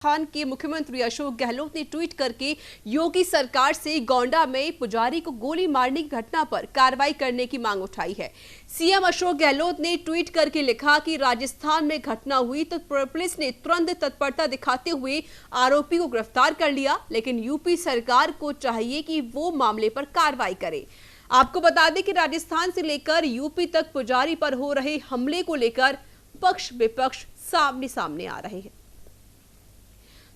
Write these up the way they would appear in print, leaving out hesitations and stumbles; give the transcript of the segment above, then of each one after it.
राजस्थान के मुख्यमंत्री अशोक गहलोत ने ट्वीट करके योगी सरकार से गोंडा में पुजारी को गोली मारने की घटना पर कार्रवाई करने की मांग उठाई है। सीएम अशोक गहलोत ने ट्वीट करके लिखा कि राजस्थान में घटना हुई तो पुलिस ने तुरंत तत्परता दिखाते हुए आरोपी को गिरफ्तार कर लिया, लेकिन यूपी सरकार को चाहिए कि वो मामले पर कार्रवाई करे। आपको बता दें कि राजस्थान से लेकर यूपी तक पुजारी पर हो रहे हमले को लेकर पक्ष विपक्ष सामने सामने आ रहे हैं।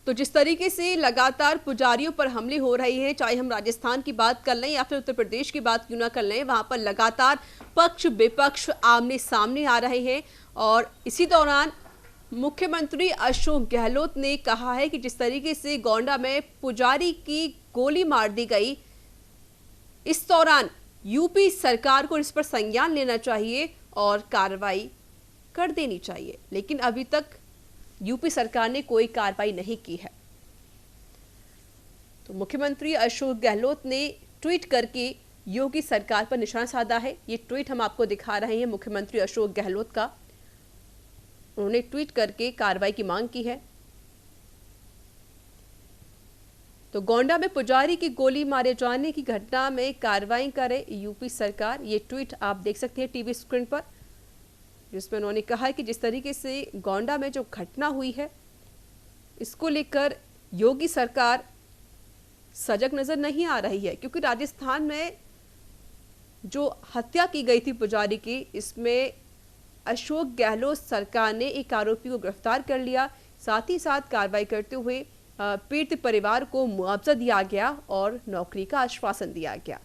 तो जिस तरीके से लगातार पुजारियों पर हमले हो रहे हैं, चाहे हम राजस्थान की बात कर लें या फिर उत्तर प्रदेश की बात क्यों ना कर लें, वहां पर लगातार पक्ष विपक्ष आमने सामने आ रहे हैं। और इसी दौरान मुख्यमंत्री अशोक गहलोत ने कहा है कि जिस तरीके से गोंडा में पुजारी की गोली मार दी गई, इस दौरान यूपी सरकार को इस पर संज्ञान लेना चाहिए और कार्रवाई कर देनी चाहिए, लेकिन अभी तक यूपी सरकार ने कोई कार्रवाई नहीं की है। तो मुख्यमंत्री अशोक गहलोत ने ट्वीट करके योगी सरकार पर निशाना साधा है। ये ट्वीट हम आपको दिखा रहे हैं मुख्यमंत्री अशोक गहलोत का। उन्होंने ट्वीट करके कार्रवाई की मांग की है। तो गोंडा में पुजारी की गोली मारे जाने की घटना में कार्रवाई करे यूपी सरकार, ये ट्वीट आप देख सकते हैं टीवी स्क्रीन पर, जिसमें उन्होंने कहा है कि जिस तरीके से गोंडा में जो घटना हुई है, इसको लेकर योगी सरकार सजग नजर नहीं आ रही है, क्योंकि राजस्थान में जो हत्या की गई थी पुजारी की, इसमें अशोक गहलोत सरकार ने एक आरोपी को गिरफ्तार कर लिया। साथ ही साथ कार्रवाई करते हुए पीड़ित परिवार को मुआवजा दिया गया और नौकरी का आश्वासन दिया गया,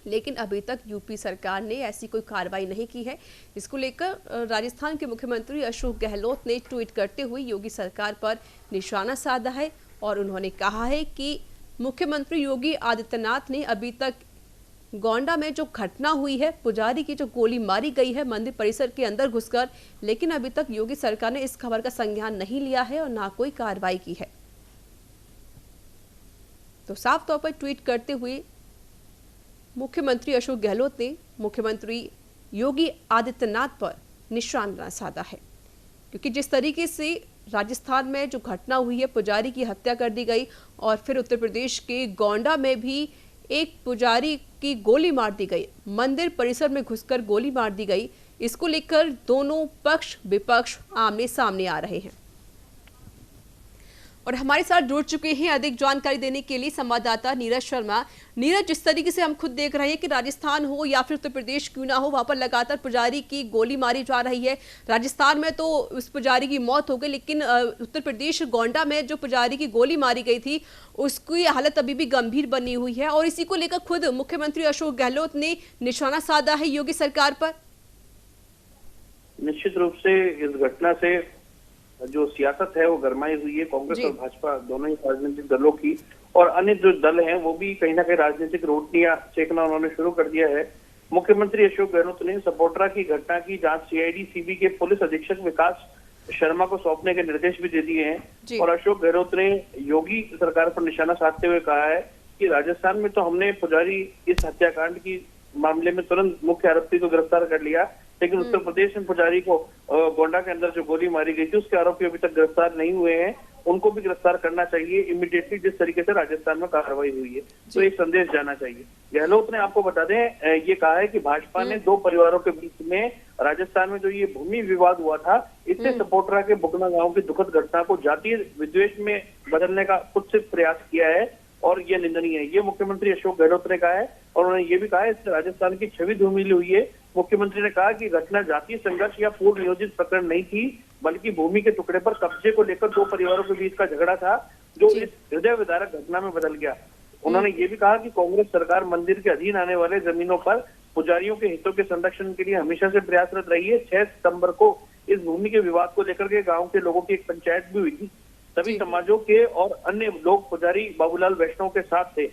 लेकिन अभी तक यूपी सरकार ने ऐसी कोई कार्रवाई नहीं की है। इसको लेकर राजस्थान के मुख्यमंत्री अशोक गहलोत ने ट्वीट करते हुए योगी सरकार पर निशाना साधा है और उन्होंने कहा है कि मुख्यमंत्री योगी आदित्यनाथ ने अभी तक गोंडा में जो घटना हुई है, पुजारी की जो गोली मारी गई है मंदिर परिसर के अंदर घुसकर, लेकिन अभी तक योगी सरकार ने इस खबर का संज्ञान नहीं लिया है और ना कोई कार्रवाई की है। तो साफ तौर पर ट्वीट करते हुए मुख्यमंत्री अशोक गहलोत ने मुख्यमंत्री योगी आदित्यनाथ पर निशाना साधा है, क्योंकि जिस तरीके से राजस्थान में जो घटना हुई है, पुजारी की हत्या कर दी गई और फिर उत्तर प्रदेश के गोंडा में भी एक पुजारी की गोली मार दी गई, मंदिर परिसर में घुसकर गोली मार दी गई, इसको लेकर दोनों पक्ष विपक्ष आमने सामने आ रहे हैं। और हमारे साथ जुड़ चुके हैं अधिक जानकारी देने के लिए संवाददाता नीरज शर्मा। नीरज, जिस तरीके से हम खुद देख रहे हैं कि राजस्थान हो या फिर उत्तर प्रदेश क्यों ना हो, वहां पर लगातार पुजारी की गोली मारी जा रही है। राजस्थान में तो उस पुजारी की मौत हो गई, लेकिन उत्तर प्रदेश गोंडा में जो पुजारी की गोली मारी गई थी, उसकी हालत अभी भी गंभीर बनी हुई है और इसी को लेकर खुद मुख्यमंत्री अशोक गहलोत ने निशाना साधा है योगी सरकार पर। निश्चित रूप से इस घटना से जो सियासत है वो गरमाई हुई है। कांग्रेस और भाजपा दोनों ही राजनीतिक दलों की और अन्य जो दल हैं वो भी कहीं ना कहीं राजनीतिक रोटियां सेकना उन्होंने शुरू कर दिया है। मुख्यमंत्री अशोक गहलोत ने सपोट्रा की घटना की जांच सीआईडी सीबी के पुलिस अधीक्षक विकास शर्मा को सौंपने के निर्देश भी दे दिए हैं और अशोक गहलोत ने योगी सरकार पर निशाना साधते हुए कहा है कि राजस्थान में तो हमने पुजारी इस हत्याकांड की मामले में तुरंत मुख्य आरोपी को गिरफ्तार कर लिया, लेकिन उत्तर प्रदेश में पुजारी को गोंडा के अंदर जो गोली मारी गई थी उसके आरोपी अभी तक गिरफ्तार नहीं हुए हैं। उनको भी गिरफ्तार करना चाहिए इमीडिएटली, जिस तरीके से राजस्थान में कार्रवाई हुई है। तो एक संदेश जाना चाहिए। गहलोत ने, आपको बता दें, ये कहा है कि भाजपा ने दो परिवारों के बीच में राजस्थान में जो ये भूमि विवाद हुआ था, इससे सपोट्रा के बुकना गांव की दुखद घटना को जातीय विद्वेष में बदलने का खुद से प्रयास किया है और ये निंदनीय है। ये मुख्यमंत्री अशोक गहलोत ने कहा है और उन्होंने ये भी कहा है इससे राजस्थान की छवि धूमिल हुई है। मुख्यमंत्री ने कहा कि घटना जातीय संघर्ष या पूर्व नियोजित प्रकरण नहीं थी, बल्कि भूमि के टुकड़े पर कब्जे को लेकर दो परिवारों के बीच का झगड़ा था, जो इस हृदय विदारक घटना में बदल गया। उन्होंने ये भी कहा कि कांग्रेस सरकार मंदिर के अधीन आने वाले जमीनों पर पुजारियों के हितों के संरक्षण के लिए हमेशा से प्रयासरत रही है। 6 सितंबर को इस भूमि के विवाद को लेकर के गाँव के लोगों की एक पंचायत भी हुई थी। सभी समाजों के और अन्य लोग पुजारी बाबूलाल वैष्णव के साथ थे।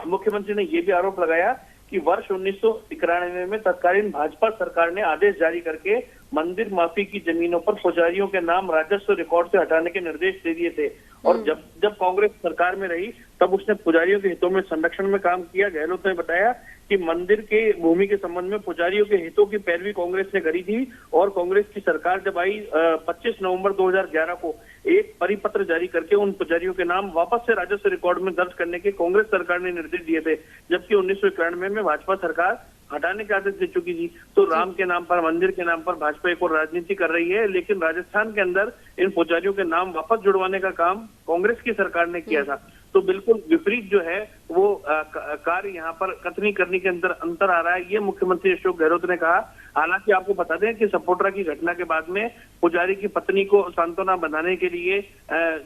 मुख्यमंत्री ने यह भी आरोप लगाया कि वर्ष 1991 में तत्कालीन भाजपा सरकार ने आदेश जारी करके मंदिर माफी की जमीनों पर पुजारियों के नाम राजस्व रिकॉर्ड से हटाने के निर्देश दे दिए थे और जब कांग्रेस सरकार में रही तब उसने पुजारियों के हितों में संरक्षण में काम किया। गहलोत ने बताया कि मंदिर के भूमि के संबंध में पुजारियों के हितों की पैरवी कांग्रेस ने करी थी और कांग्रेस की सरकार जब आई 25 नवंबर 2011 को एक परिपत्र जारी करके उन पुजारियों के नाम वापस से राजस्व रिकॉर्ड में दर्ज करने के कांग्रेस सरकार ने निर्देश दिए थे, जबकि 1991 में भाजपा सरकार हटाने के आदेश दे चुकी थी। तो राम के नाम पर, मंदिर के नाम पर भाजपा एक और राजनीति कर रही है, लेकिन राजस्थान के अंदर इन पुजारियों के नाम वापस जुड़वाने का काम कांग्रेस की सरकार ने किया था। तो बिल्कुल विपरीत जो है वो कार्य यहाँ पर कथनी करने के अंदर अंतर आ रहा है, ये मुख्यमंत्री अशोक गहलोत ने कहा। हालांकि आपको बता दें कि सपोट्रा की घटना के बाद में पुजारी की पत्नी को सांत्वना बनाने के लिए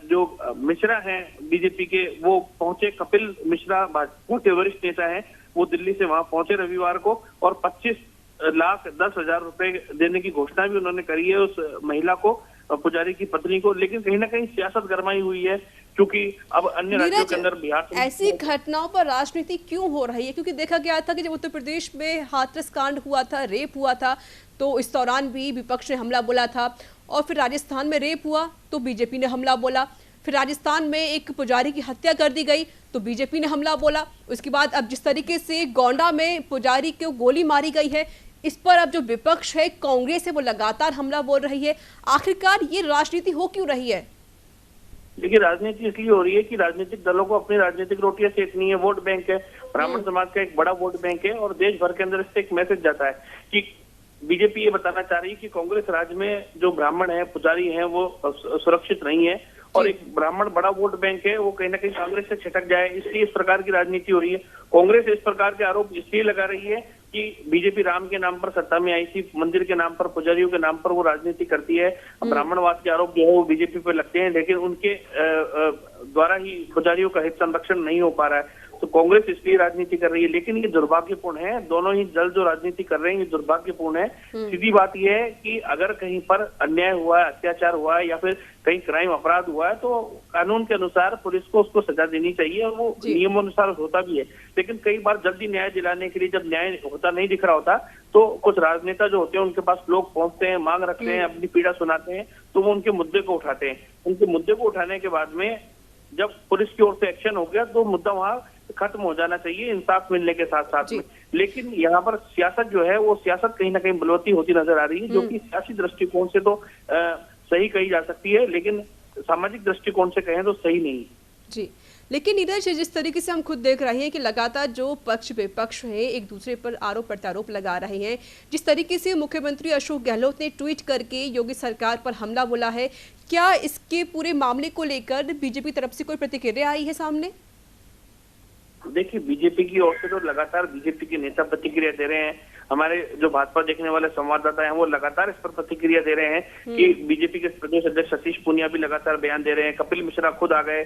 जो मिश्रा हैं बीजेपी के, वो पहुंचे। कपिल मिश्रा भाजपा के वरिष्ठ नेता हैं, वो दिल्ली से वहां पहुंचे रविवार को और 25,10,000 रुपए देने की घोषणा भी उन्होंने करी है उस महिला को, पुजारी की पत्नी को। लेकिन कहीं ना कहीं सियासत गरमाई हुई है, क्योंकि अब अन्य राज्यों के अंदर बिहार ऐसी घटनाओं पर राजनीति क्यों हो रही है? क्योंकि देखा गया था कि जब उत्तर प्रदेश में हाथरस कांड हुआ था, रेप हुआ था, तो इस दौरान भी विपक्ष ने हमला बोला था, और फिर राजस्थान में रेप हुआ तो बीजेपी ने हमला बोला, फिर राजस्थान में एक पुजारी की हत्या कर दी गई तो बीजेपी ने हमला बोला। उसके बाद अब जिस तरीके से गोंडा में पुजारी को गोली मारी गई है, इस पर अब जो विपक्ष है, कांग्रेस है, वो लगातार हमला बोल रही है। आखिरकार ये राजनीति हो क्यों रही है? देखिए, राजनीति इसलिए हो रही है कि राजनीतिक दलों को अपनी राजनीतिक रोटियां सेकनी है। वोट बैंक है, ब्राह्मण समाज का एक बड़ा वोट बैंक है और देश भर के अंदर इससे एक मैसेज जाता है कि बीजेपी ये बताना चाह रही है कि कांग्रेस राज में जो ब्राह्मण है, पुजारी हैं, वो सुरक्षित नहीं है और एक ब्राह्मण बड़ा वोट बैंक है, वो कहीं ना कहीं कांग्रेस से छिटक जाए, इसलिए इस प्रकार की राजनीति हो रही है। कांग्रेस इस प्रकार के आरोप इसलिए लगा रही है कि बीजेपी राम के नाम पर सत्ता में आई थी, मंदिर के नाम पर, पुजारियों के नाम पर वो राजनीति करती है। ब्राह्मणवाद के आरोप जो है वो बीजेपी पर लगते हैं, लेकिन उनके द्वारा ही पुजारियों का हित संरक्षण नहीं हो पा रहा है। तो कांग्रेस इसलिए राजनीति कर रही है, लेकिन ये दुर्भाग्यपूर्ण है। दोनों ही दल जो राजनीति कर रहे हैं ये दुर्भाग्यपूर्ण है। सीधी बात यह है कि अगर कहीं पर अन्याय हुआ है, अत्याचार हुआ है या फिर कहीं क्राइम अपराध हुआ है, तो कानून के अनुसार पुलिस को उसको सजा देनी चाहिए और वो नियमानुसार होता भी है। लेकिन कई बार जल्दी न्याय दिलाने के लिए जब न्याय होता नहीं दिख रहा होता, तो कुछ राजनेता जो होते हैं उनके पास लोग पहुंचते हैं, मांग रखते हैं, अपनी पीड़ा सुनाते हैं, तो वो उनके मुद्दे को उठाते हैं। उनके मुद्दे को उठाने के बाद में जब पुलिस की ओर से एक्शन हो गया तो मुद्दा वहां खत्म हो जाना चाहिए, इंसाफ मिलने के साथ साथ में। लेकिन यहाँ पर सियासत जो है वो सियासत कहीं ना कहीं बलवती होती नजर आ रही है, जो कि सियासी दृष्टिकोण से तो सही कही जा सकती है, लेकिन सामाजिक दृष्टिकोण से कहें तो सही नहीं। जी, लेकिन नीरज, जिस तरीके से हम खुद देख रहे हैं कि लगातार जो पक्ष विपक्ष है एक दूसरे पर आरोप प्रत्यारोप लगा रहे हैं, जिस तरीके से मुख्यमंत्री अशोक गहलोत ने ट्वीट करके योगी सरकार पर हमला बोला है, क्या इसके पूरे मामले को लेकर बीजेपी तरफ से कोई प्रतिक्रिया आई है सामने? देखिए, बीजेपी की ओर से तो लगातार बीजेपी के नेता प्रतिक्रिया दे रहे हैं। हमारे जो भाजपा देखने वाले संवाददाता हैं वो लगातार इस पर प्रतिक्रिया दे रहे हैं कि बीजेपी के प्रदेश अध्यक्ष सतीश पूनिया भी लगातार बयान दे रहे हैं। कपिल मिश्रा खुद आ गए,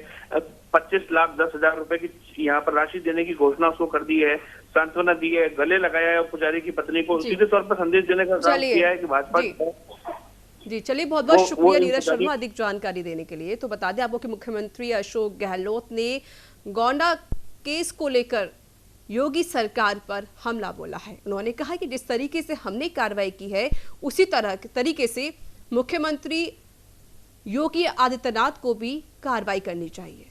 25,10,000 रुपए की यहाँ पर राशि देने की घोषणा उसको कर दी है, सांत्वना दी है, गले लगाया है पुजारी की पत्नी को, सीधे तौर पर संदेश देने का काम किया है कि भाजपा। जी चलिए, बहुत बहुत शुक्रिया नीरज शर्मा अधिक जानकारी देने के लिए। तो बता दें आपको कि मुख्यमंत्री अशोक गहलोत ने गोंडा केस को लेकर योगी सरकार पर हमला बोला है। उन्होंने कहा कि जिस तरीके से हमने कार्रवाई की है उसी तरीके से मुख्यमंत्री योगी आदित्यनाथ को भी कार्रवाई करनी चाहिए।